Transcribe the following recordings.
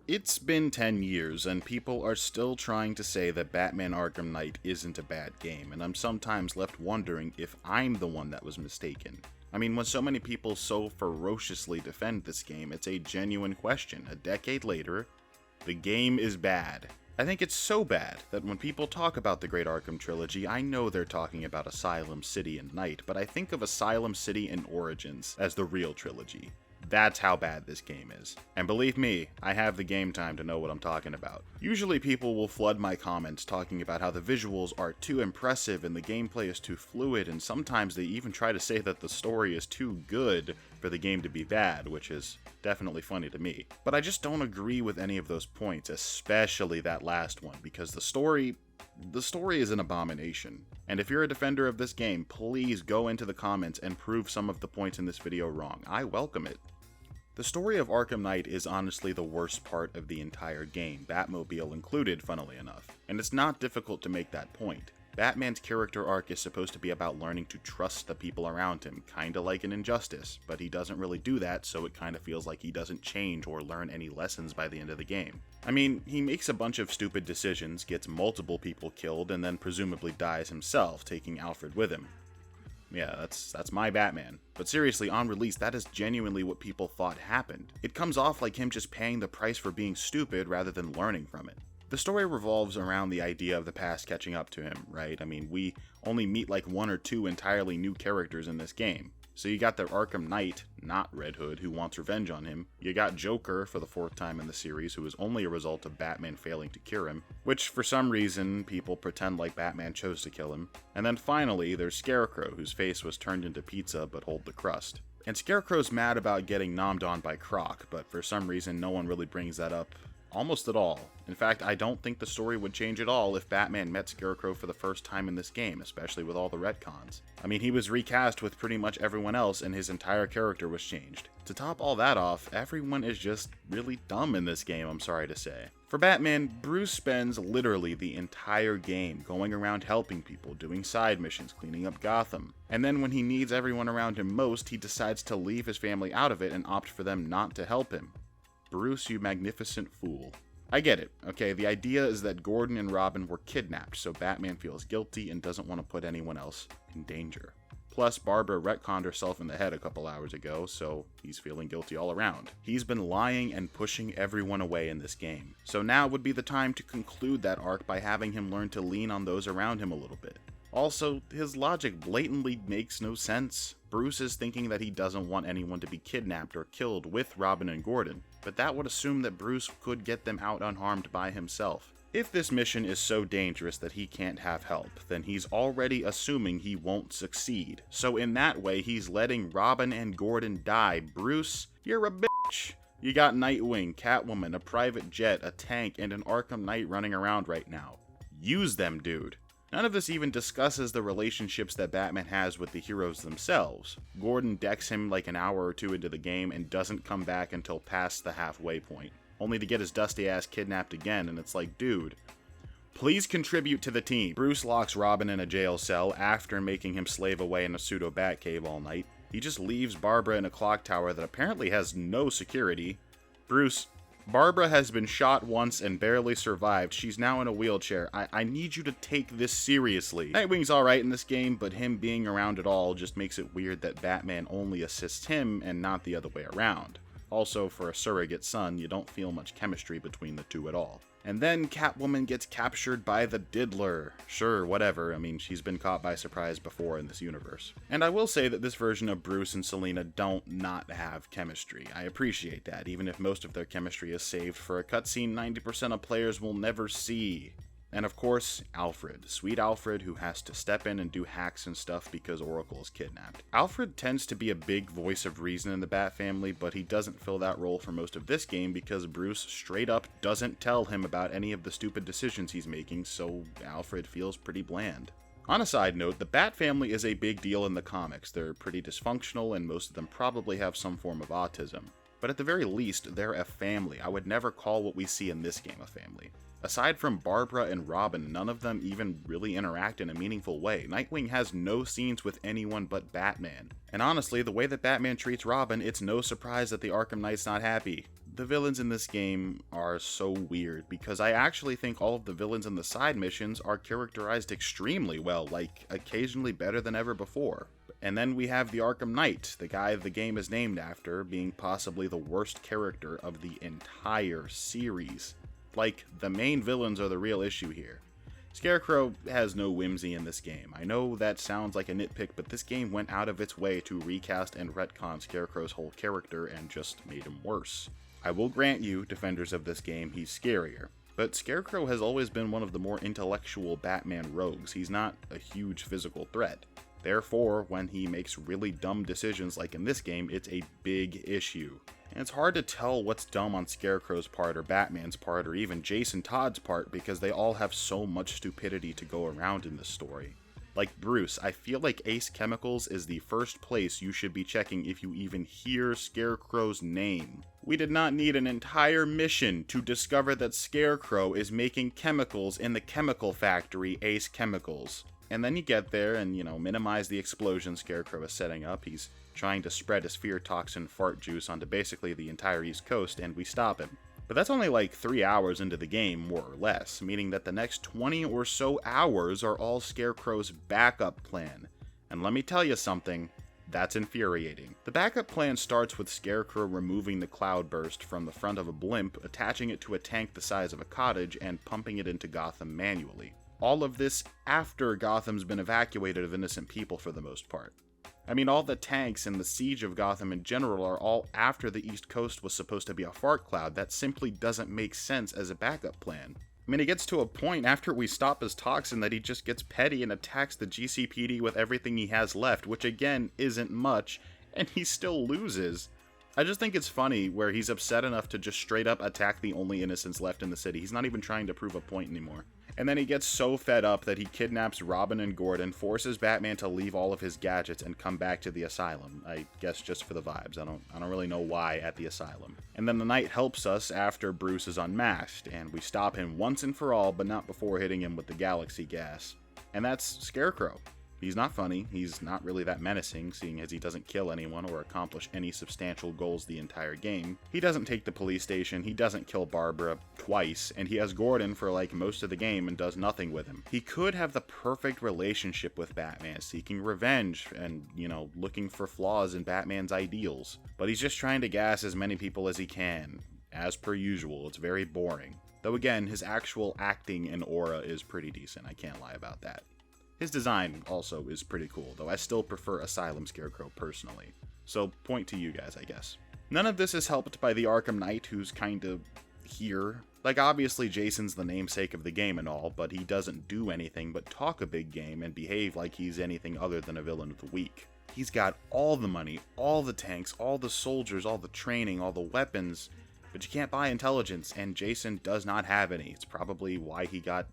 It's been 10 years, and people are still trying to say that Batman Arkham Knight isn't a bad game, and I'm sometimes left wondering if I'm the one that was mistaken. I mean, when so many people so ferociously defend this game, it's a genuine question. A decade later, the game is bad. I think it's so bad that when people talk about the Great Arkham Trilogy, I know they're talking about Asylum City and Night, but I think of Asylum City and Origins as the real trilogy. That's how bad this game is. And believe me, I have the game time to know what I'm talking about. Usually people will flood my comments talking about how the visuals are too impressive and the gameplay is too fluid, and sometimes they even try to say that the story is too good for the game to be bad, which is definitely funny to me. But I just don't agree with any of those points, especially that last one, because the story is an abomination. And if you're a defender of this game, please go into the comments and prove some of the points in this video wrong. I welcome it. The story of Arkham Knight is honestly the worst part of the entire game, Batmobile included, funnily enough. And it's not difficult to make that point. Batman's character arc is supposed to be about learning to trust the people around him, kinda like an Injustice, but he doesn't really do that, so it kinda feels like he doesn't change or learn any lessons by the end of the game. I mean, he makes a bunch of stupid decisions, gets multiple people killed, and then presumably dies himself, taking Alfred with him. Yeah, that's my Batman. But seriously, on release, that is genuinely what people thought happened. It comes off like him just paying the price for being stupid rather than learning from it. The story revolves around the idea of the past catching up to him, right? I mean, we only meet like one or two entirely new characters in this game. So you got the Arkham Knight, not Red Hood, who wants revenge on him. You got Joker for the fourth time in the series, who is only a result of Batman failing to cure him, which for some reason people pretend like Batman chose to kill him. And then finally, there's Scarecrow, whose face was turned into pizza but hold the crust. And Scarecrow's mad about getting nommed on by Croc, but for some reason no one really brings that up almost at all. In fact, I don't think the story would change at all if Batman met Scarecrow for the first time in this game, especially with all the retcons. I mean, he was recast with pretty much everyone else and his entire character was changed. To top all that off, everyone is just really dumb in this game, I'm sorry to say. For Batman, Bruce spends literally the entire game going around helping people, doing side missions, cleaning up Gotham. And then when he needs everyone around him most, he decides to leave his family out of it and opt for them not to help him. Bruce, you magnificent fool. I get it, okay? The idea is that Gordon and Robin were kidnapped, so Batman feels guilty and doesn't want to put anyone else in danger. Plus, Barbara retconned herself in the head a couple hours ago, so he's feeling guilty all around. He's been lying and pushing everyone away in this game. So now would be the time to conclude that arc by having him learn to lean on those around him a little bit. Also, his logic blatantly makes no sense. Bruce is thinking that he doesn't want anyone to be kidnapped or killed with Robin and Gordon, but that would assume that Bruce could get them out unharmed by himself. If this mission is so dangerous that he can't have help, then he's already assuming he won't succeed. So in that way, he's letting Robin and Gordon die. Bruce, you're a bitch. You got Nightwing, Catwoman, a private jet, a tank, and an Arkham Knight running around right now. Use them, dude. None of this even discusses the relationships that Batman has with the heroes themselves. Gordon decks him like an hour or two into the game and doesn't come back until past the halfway point, only to get his dusty ass kidnapped again, and it's like, dude, please contribute to the team. Bruce locks Robin in a jail cell after making him slave away in a pseudo Batcave all night. He just leaves Barbara in a clock tower that apparently has no security. Bruce, Barbara has been shot once and barely survived. She's now in a wheelchair. I need you to take this seriously. Nightwing's alright in this game, but him being around at all just makes it weird that Batman only assists him and not the other way around. Also, for a surrogate son, you don't feel much chemistry between the two at all. And then Catwoman gets captured by the Diddler. Sure, whatever, I mean, she's been caught by surprise before in this universe. And I will say that this version of Bruce and Selina don't not have chemistry. I appreciate that, even if most of their chemistry is saved for a cutscene 90% of players will never see. And of course, Alfred. Sweet Alfred, who has to step in and do hacks and stuff because Oracle is kidnapped. Alfred tends to be a big voice of reason in the Bat family, but he doesn't fill that role for most of this game because Bruce straight up doesn't tell him about any of the stupid decisions he's making, so Alfred feels pretty bland. On a side note, the Bat family is a big deal in the comics. They're pretty dysfunctional, and most of them probably have some form of autism. But at the very least, they're a family. I would never call what we see in this game a family. Aside from Barbara and Robin, none of them even really interact in a meaningful way. Nightwing has no scenes with anyone but Batman. And honestly, the way that Batman treats Robin, it's no surprise that the Arkham Knight's not happy. The villains in this game are so weird because I actually think all of the villains in the side missions are characterized extremely well, like occasionally better than ever before. And then we have the Arkham Knight, the guy the game is named after, being possibly the worst character of the entire series. Like, the main villains are the real issue here. Scarecrow has no whimsy in this game. I know that sounds like a nitpick, but this game went out of its way to recast and retcon Scarecrow's whole character and just made him worse. I will grant you, defenders of this game, he's scarier. But Scarecrow has always been one of the more intellectual Batman rogues. He's not a huge physical threat. Therefore, when he makes really dumb decisions like in this game, it's a big issue. And it's hard to tell what's dumb on Scarecrow's part or Batman's part or even Jason Todd's part because they all have so much stupidity to go around in this story. Like Bruce, I feel like Ace Chemicals is the first place you should be checking if you even hear Scarecrow's name. We did not need an entire mission to discover that Scarecrow is making chemicals in the chemical factory Ace Chemicals. And then you get there and, minimize the explosion Scarecrow is setting up. He's trying to spread his fear toxin fart juice onto basically the entire East Coast, and we stop him. But that's only like 3 hours into the game, more or less, meaning that the next 20 or so hours are all Scarecrow's backup plan. And let me tell you something, that's infuriating. The backup plan starts with Scarecrow removing the cloudburst from the front of a blimp, attaching it to a tank the size of a cottage, and pumping it into Gotham manually. All of this after Gotham's been evacuated of innocent people for the most part. I mean, all the tanks and the siege of Gotham in general are all after the East Coast was supposed to be a fart cloud. That simply doesn't make sense as a backup plan. I mean, it gets to a point after we stop his toxin that he just gets petty and attacks the GCPD with everything he has left, which again isn't much, and he still loses. I just think it's funny where he's upset enough to just straight up attack the only innocents left in the city. He's not even trying to prove a point anymore. And then he gets so fed up that he kidnaps Robin and Gordon, forces Batman to leave all of his gadgets and come back to the asylum. I guess just for the vibes. I don't really know why at the asylum. And then the Knight helps us after Bruce is unmasked, and we stop him once and for all, but not before hitting him with the galaxy gas. And that's Scarecrow. He's not funny, he's not really that menacing, seeing as he doesn't kill anyone or accomplish any substantial goals the entire game. He doesn't take the police station, he doesn't kill Barbara twice, and he has Gordon for like most of the game and does nothing with him. He could have the perfect relationship with Batman, seeking revenge and, looking for flaws in Batman's ideals. But he's just trying to gas as many people as he can. As per usual, it's very boring. Though again, his actual acting and aura is pretty decent, I can't lie about that. His design also is pretty cool, though I still prefer Asylum Scarecrow personally. So, point to you guys, I guess. None of this is helped by the Arkham Knight, who's kind of here. Like, obviously Jason's the namesake of the game and all, but he doesn't do anything but talk a big game and behave like he's anything other than a villain of the week. He's got all the money, all the tanks, all the soldiers, all the training, all the weapons, but you can't buy intelligence, and Jason does not have any. It's probably why he got,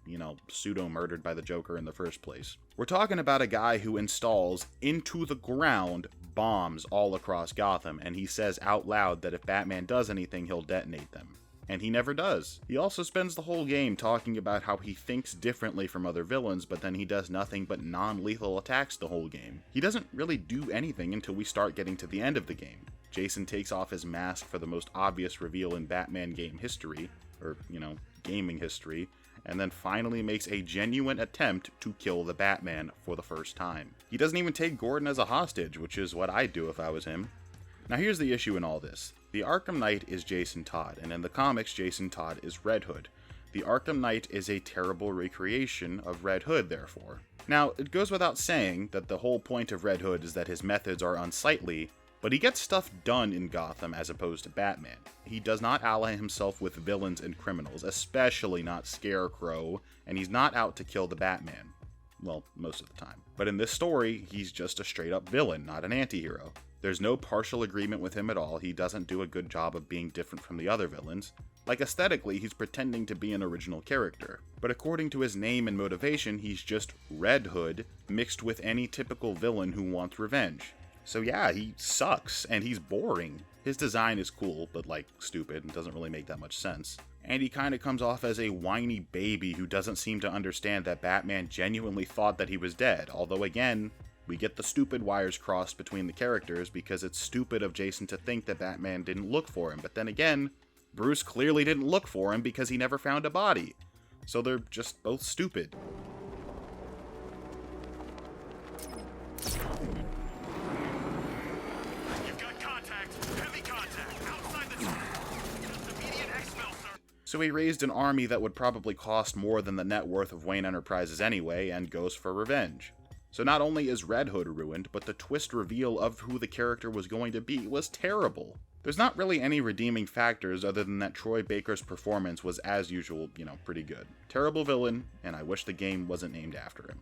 pseudo-murdered by the Joker in the first place. We're talking about a guy who installs into the ground bombs all across Gotham, and he says out loud that if Batman does anything, he'll detonate them. And he never does. He also spends the whole game talking about how he thinks differently from other villains, but then he does nothing but non-lethal attacks the whole game. He doesn't really do anything until we start getting to the end of the game. Jason takes off his mask for the most obvious reveal in Batman game history, or, gaming history, and then finally makes a genuine attempt to kill the Batman for the first time. He doesn't even take Gordon as a hostage, which is what I'd do if I was him. Now here's the issue in all this. The Arkham Knight is Jason Todd, and in the comics, Jason Todd is Red Hood. The Arkham Knight is a terrible recreation of Red Hood, therefore. Now, it goes without saying that the whole point of Red Hood is that his methods are unsightly, but he gets stuff done in Gotham as opposed to Batman. He does not ally himself with villains and criminals, especially not Scarecrow, and he's not out to kill the Batman. Well, most of the time. But in this story, he's just a straight-up villain, not an anti-hero. There's no partial agreement with him at all. He doesn't do a good job of being different from the other villains. Like, aesthetically, he's pretending to be an original character. But according to his name and motivation, he's just Red Hood, mixed with any typical villain who wants revenge. So yeah, he sucks, and he's boring. His design is cool, but stupid, and doesn't really make that much sense. And he kinda comes off as a whiny baby who doesn't seem to understand that Batman genuinely thought that he was dead, although again, we get the stupid wires crossed between the characters because it's stupid of Jason to think that Batman didn't look for him, but then again, Bruce clearly didn't look for him because he never found a body. So they're just both stupid. You've got contact. Heavy contact. Outside the zone. Just immediate exfil, sir. So he raised an army that would probably cost more than the net worth of Wayne Enterprises anyway, and goes for revenge. So not only is Red Hood ruined, but the twist reveal of who the character was going to be was terrible. There's not really any redeeming factors other than that Troy Baker's performance was, as usual, pretty good. Terrible villain, and I wish the game wasn't named after him.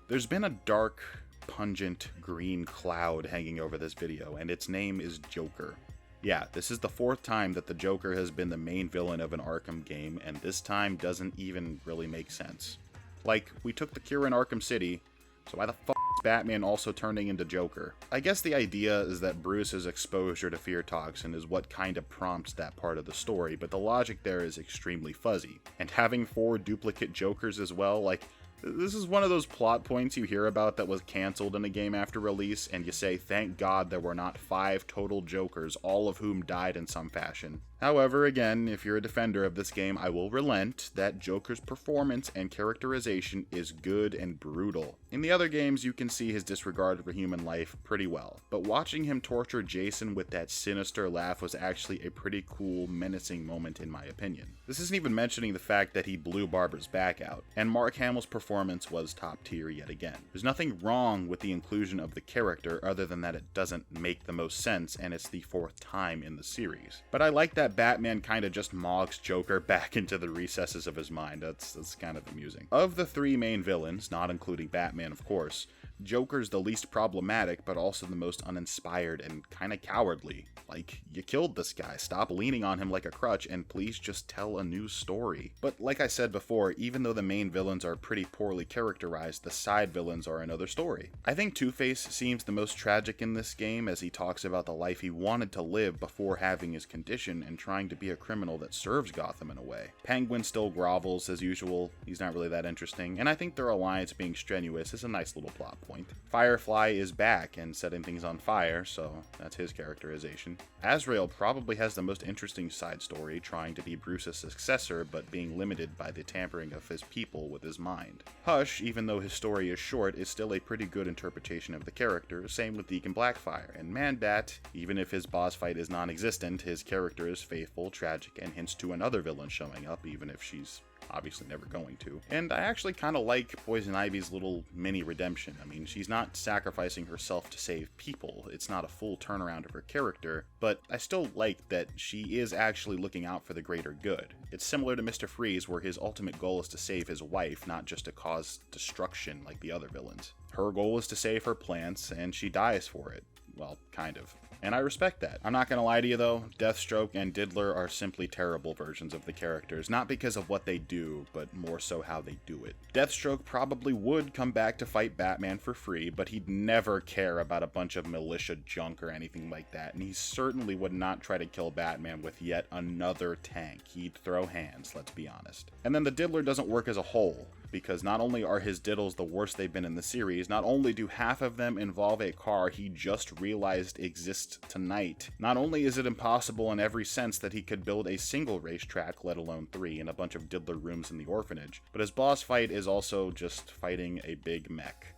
There's been a dark, pungent, green cloud hanging over this video, and its name is Joker. Yeah, this is the 4th time that the Joker has been the main villain of an Arkham game, and this time doesn't even really make sense. Like, we took the cure in Arkham City, so why the f*** is Batman also turning into Joker? I guess the idea is that Bruce's exposure to fear toxin is what kind of prompts that part of the story, but the logic there is extremely fuzzy. And having 4 duplicate Jokers as well, like, this is one of those plot points you hear about that was cancelled in a game after release, and you say, thank God there were not 5 total Jokers, all of whom died in some fashion. However, again, if you're a defender of this game, I will relent that Joker's performance and characterization is good and brutal. In the other games, you can see his disregard for human life pretty well, but watching him torture Jason with that sinister laugh was actually a pretty cool, menacing moment in my opinion. This isn't even mentioning the fact that he blew Barbara's back out, and Mark Hamill's performance was top tier yet again. There's nothing wrong with the inclusion of the character other than that it doesn't make the most sense, and it's the 4th time in the series. But I like that Batman kind of just mogs Joker back into the recesses of his mind. That's kind of amusing. Of the 3 main villains, not including Batman of course, Joker's the least problematic, but also the most uninspired and kind of cowardly. Like, you killed this guy, stop leaning on him like a crutch, and please just tell a new story. But like I said before, even though the main villains are pretty poorly characterized, the side villains are another story. I think Two-Face seems the most tragic in this game, as he talks about the life he wanted to live before having his condition and trying to be a criminal that serves Gotham in a way. Penguin still grovels as usual, he's not really that interesting, and I think their alliance being strenuous is a nice little plot point. Firefly is back and setting things on fire, so that's his characterization. Azrael probably has the most interesting side story, trying to be Bruce's successor but being limited by the tampering of his people with his mind. Hush, even though his story is short, is still a pretty good interpretation of the character, same with Deacon Blackfire. And Man-Bat, even if his boss fight is non-existent, his character is faithful, tragic, and hints to another villain showing up, even if she's obviously never going to. And I actually kind of like Poison Ivy's little mini redemption. I mean, she's not sacrificing herself to save people, it's not a full turnaround of her character, but I still like that she is actually looking out for the greater good. It's similar to Mr. Freeze, where his ultimate goal is to save his wife, not just to cause destruction like the other villains. Her goal is to save her plants, and she dies for it. Well, kind of. And I respect that. I'm not gonna lie to you though, Deathstroke and Diddler are simply terrible versions of the characters, not because of what they do, but more so how they do it. Deathstroke probably would come back to fight Batman for free, but he'd never care about a bunch of militia junk or anything like that, and he certainly would not try to kill Batman with yet another tank. He'd throw hands, let's be honest. And then the Diddler doesn't work as a whole, because not only are his diddles the worst they've been in the series, not only do half of them involve a car he just realized exists tonight, not only is it impossible in every sense that he could build a single racetrack, let alone 3, and a bunch of Diddler rooms in the orphanage, but his boss fight is also just fighting a big mech.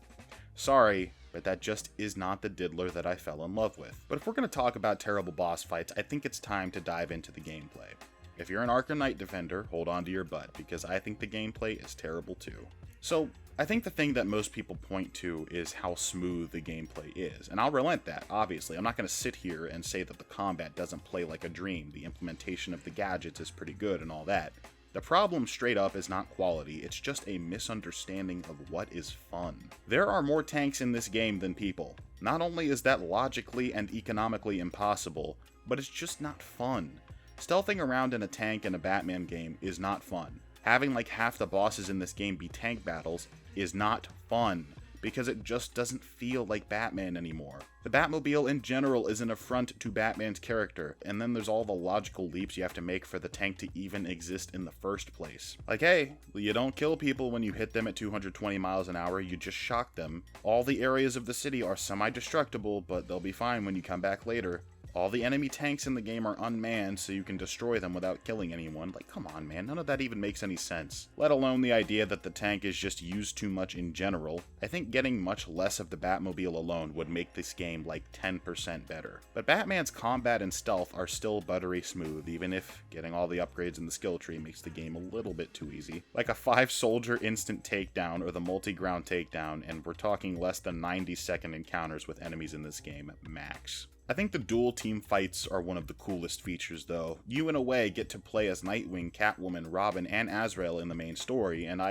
Sorry, but that just is not the Diddler that I fell in love with. But if we're going to talk about terrible boss fights, I think it's time to dive into the gameplay. If you're an Arkham Knight defender, hold on to your butt, because I think the gameplay is terrible too. So, I think the thing that most people point to is how smooth the gameplay is, and I'll relent that, obviously. I'm not going to sit here and say that the combat doesn't play like a dream, the implementation of the gadgets is pretty good and all that. The problem straight up is not quality, it's just a misunderstanding of what is fun. There are more tanks in this game than people. Not only is that logically and economically impossible, but it's just not fun. Stealthing around in a tank in a Batman game is not fun. Having like half the bosses in this game be tank battles is not fun, because it just doesn't feel like Batman anymore. The Batmobile in general is an affront to Batman's character, and then there's all the logical leaps you have to make for the tank to even exist in the first place. Like, hey, you don't kill people when you hit them at 220 miles an hour, you just shock them. All the areas of the city are semi-destructible, but they'll be fine when you come back later. All the enemy tanks in the game are unmanned, so you can destroy them without killing anyone. Like, come on, man, none of that even makes any sense. Let alone the idea that the tank is just used too much in general. I think getting much less of the Batmobile alone would make this game like 10% better. But Batman's combat and stealth are still buttery smooth, even if getting all the upgrades in the skill tree makes the game a little bit too easy. Like a 5-soldier instant takedown or the multi-ground takedown, and we're talking less than 90-second encounters with enemies in this game at max. I think the dual team fights are one of the coolest features though. You in a way get to play as Nightwing, Catwoman, Robin, and Azrael in the main story, and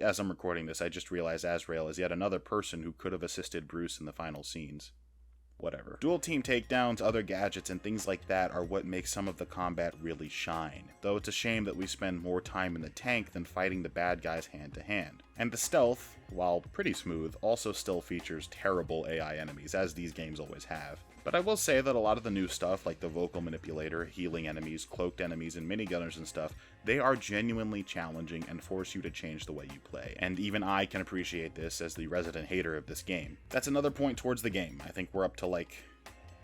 as I'm recording this, I just realized Azrael is yet another person who could have assisted Bruce in the final scenes. Whatever. Dual team takedowns, other gadgets, and things like that are what makes some of the combat really shine, though it's a shame that we spend more time in the tank than fighting the bad guys hand to hand. And the stealth, while pretty smooth, also still features terrible AI enemies, as these games always have. But I will say that a lot of the new stuff, like the vocal manipulator, healing enemies, cloaked enemies, and minigunners and stuff, they are genuinely challenging and force you to change the way you play. And even I can appreciate this as the resident hater of this game. That's another point towards the game. I think we're up to like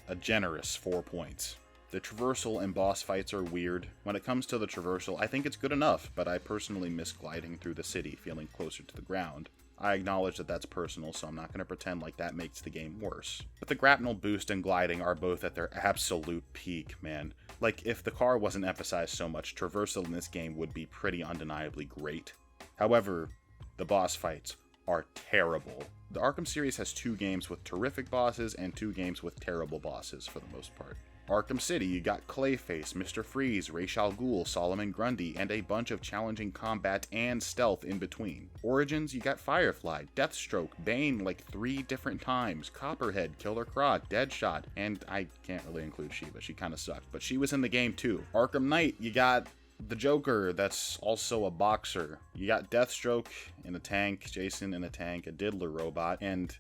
a generous 4 points. The traversal and boss fights are weird. When it comes to the traversal, I think it's good enough, but I personally miss gliding through the city, feeling closer to the ground. I acknowledge that that's personal, so I'm not going to pretend like that makes the game worse. But the grapnel boost and gliding are both at their absolute peak, man. Like, if the car wasn't emphasized so much, traversal in this game would be pretty undeniably great. However, the boss fights are terrible. The Arkham series has 2 games with terrific bosses and 2 games with terrible bosses for the most part. Arkham City, you got Clayface, Mr. Freeze, Ra's al Ghul, Solomon Grundy, and a bunch of challenging combat and stealth in between. Origins, you got Firefly, Deathstroke, Bane like 3 different times, Copperhead, Killer Croc, Deadshot, and I can't really include Shiva, she kinda sucked, but she was in the game too. Arkham Knight, you got the Joker, that's also a boxer. You got Deathstroke in a tank, Jason in a tank, a Diddler robot, and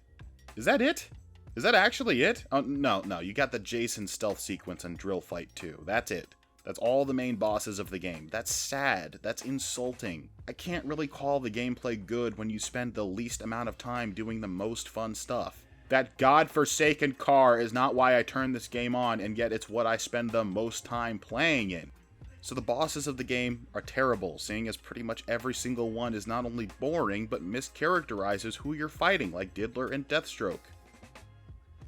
is that it? Is that actually it? Oh, no, you got the Jason stealth sequence and drill fight too. That's it. That's all the main bosses of the game. That's sad. That's insulting. I can't really call the gameplay good when you spend the least amount of time doing the most fun stuff. That godforsaken car is not why I turned this game on, and yet it's what I spend the most time playing in. So the bosses of the game are terrible, seeing as pretty much every single one is not only boring, but mischaracterizes who you're fighting, like Diddler and Deathstroke.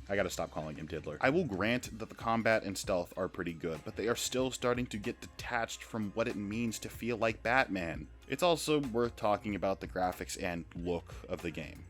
I gotta stop calling him Diddler. I will grant that the combat and stealth are pretty good, but they are still starting to get detached from what it means to feel like Batman. It's also worth talking about the graphics and look of the game.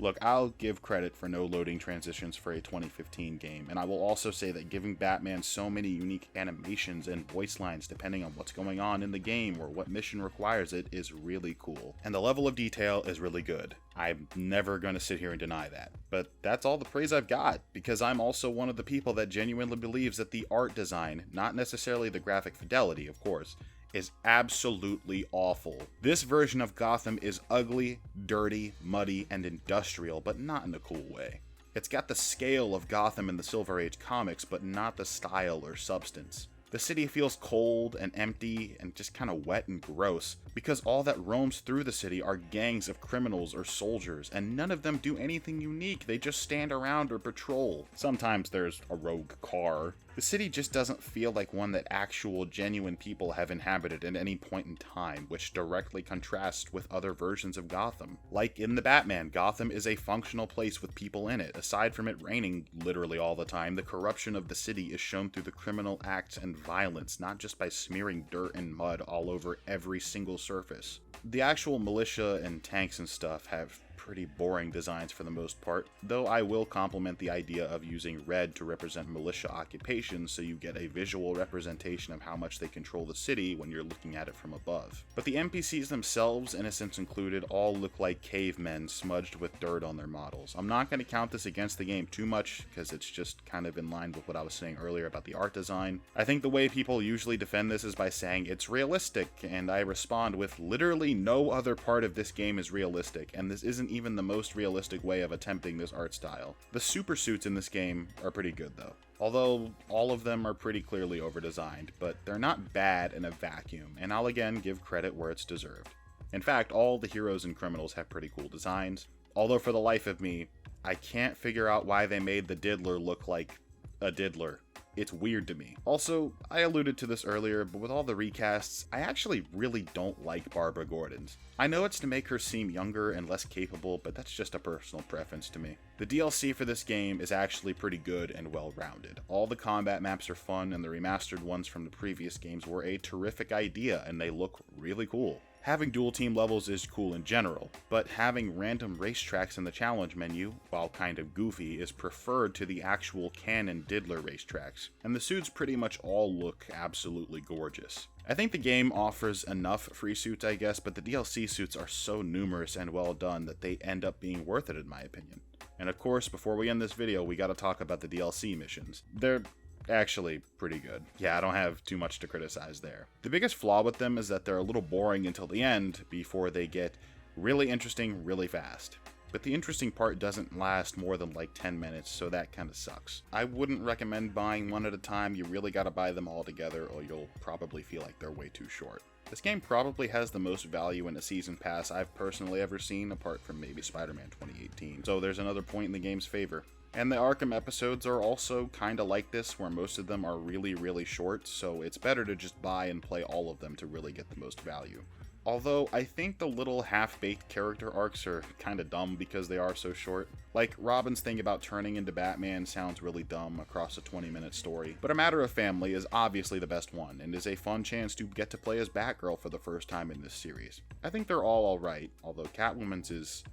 Look, I'll give credit for no loading transitions for a 2015 game, and I will also say that giving Batman so many unique animations and voice lines depending on what's going on in the game or what mission requires it is really cool. And the level of detail is really good. I'm never going to sit here and deny that. But that's all the praise I've got, because I'm also one of the people that genuinely believes that the art design, not necessarily the graphic fidelity, of course, is absolutely awful. This version of Gotham is ugly, dirty, muddy, and industrial, but not in a cool way. It's got the scale of Gotham in the Silver Age comics, but not the style or substance. The city feels cold and empty and just kind of wet and gross, because all that roams through the city are gangs of criminals or soldiers, and none of them do anything unique, they just stand around or patrol. Sometimes there's a rogue car. The city just doesn't feel like one that actual, genuine people have inhabited at any point in time, which directly contrasts with other versions of Gotham. Like in the Batman, Gotham is a functional place with people in it. Aside from it raining literally all the time, the corruption of the city is shown through the criminal acts and violence, not just by smearing dirt and mud all over every single surface. The actual militia and tanks and stuff have pretty boring designs for the most part, though I will compliment the idea of using red to represent militia occupations so you get a visual representation of how much they control the city when you're looking at it from above. But the NPCs themselves, innocents included, all look like cavemen smudged with dirt on their models. I'm not going to count this against the game too much, because it's just kind of in line with what I was saying earlier about the art design. I think the way people usually defend this is by saying it's realistic, and I respond with literally no other part of this game is realistic, and this isn't even the most realistic way of attempting this art style. The super suits in this game are pretty good though, although all of them are pretty clearly over-designed, but they're not bad in a vacuum, and I'll again give credit where it's deserved. In fact, all the heroes and criminals have pretty cool designs, although for the life of me, I can't figure out why they made the Diddler look like a Diddler. It's weird to me. Also, I alluded to this earlier, but with all the recasts, I actually really don't like Barbara Gordon's. I know it's to make her seem younger and less capable, but that's just a personal preference to me. The DLC for this game is actually pretty good and well-rounded. All the combat maps are fun, and the remastered ones from the previous games were a terrific idea, and they look really cool. Having dual team levels is cool in general, but having random racetracks in the challenge menu, while kind of goofy, is preferred to the actual canon Diddler racetracks, and the suits pretty much all look absolutely gorgeous. I think the game offers enough free suits, I guess, but the DLC suits are so numerous and well done that they end up being worth it in my opinion. And of course, before we end this video, we gotta talk about the DLC missions. They're actually pretty good. Yeah, I don't have too much to criticize there. The biggest flaw with them is that they're a little boring until the end before they get really interesting really fast. But the interesting part doesn't last more than like 10 minutes, so that kind of sucks. I wouldn't recommend buying one at a time. You really gotta buy them all together or you'll probably feel like they're way too short. This game probably has the most value in a season pass I've personally ever seen, apart from maybe Spider-Man 2018. So there's another point in the game's favor. And the Arkham episodes are also kinda like this, where most of them are really short, so it's better to just buy and play all of them to really get the most value. Although, I think the little half-baked character arcs are kinda dumb because they are so short. Like, Robin's thing about turning into Batman sounds really dumb across a 20-minute story, but A Matter of Family is obviously the best one, and is a fun chance to get to play as Batgirl for the first time in this series. I think they're all alright, although Catwoman's is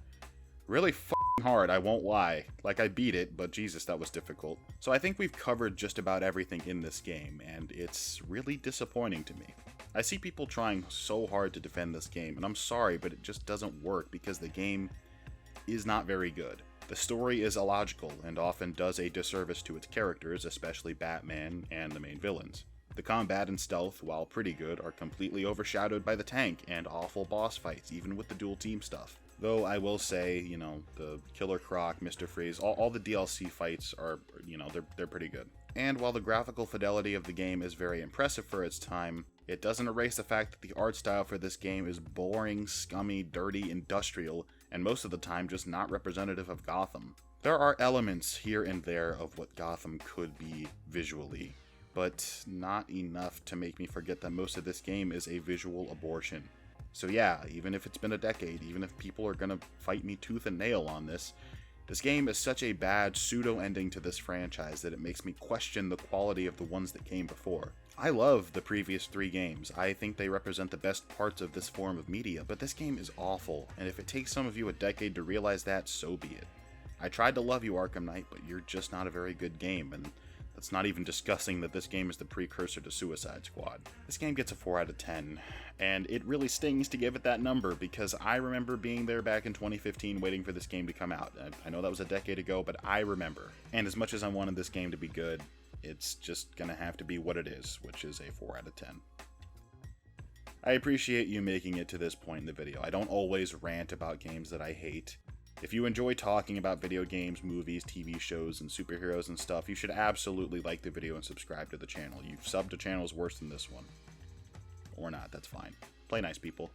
really hard, I won't lie. Like, I beat it, but Jesus, that was difficult. So I think we've covered just about everything in this game, and it's really disappointing to me. I see people trying so hard to defend this game, and I'm sorry, but it just doesn't work because the game is not very good. The story is illogical and often does a disservice to its characters, especially Batman and the main villains. The combat and stealth, while pretty good, are completely overshadowed by the tank and awful boss fights, even with the dual team stuff. Though I will say, you know, the Killer Croc, Mr. Freeze, all the DLC fights are, you know, they're pretty good. And while the graphical fidelity of the game is very impressive for its time, it doesn't erase the fact that the art style for this game is boring, scummy, dirty, industrial, and most of the time just not representative of Gotham. There are elements here and there of what Gotham could be visually, but not enough to make me forget that most of this game is a visual abortion. So yeah, even if it's been a decade, even if people are gonna fight me tooth and nail on this game is such a bad pseudo-ending to this franchise that it makes me question the quality of the ones that came before. I love the previous 3 games. I think they represent the best parts of this form of media, but this game is awful, and if it takes some of you a decade to realize that, so be it. I tried to love you, Arkham Knight, but you're just not a very good game, and that's not even discussing that this game is the precursor to Suicide Squad. This game gets a 4 out of 10, and it really stings to give it that number because I remember being there back in 2015 waiting for this game to come out. I know that was a decade ago, but I remember. And as much as I wanted this game to be good, it's just gonna have to be what it is, which is a 4 out of 10. I appreciate you making it to this point in the video. I don't always rant about games that I hate. If you enjoy talking about video games, movies, TV shows, and superheroes and stuff, you should absolutely like the video and subscribe to the channel. You've subbed to channels worse than this one. Or not, that's fine. Play nice, people.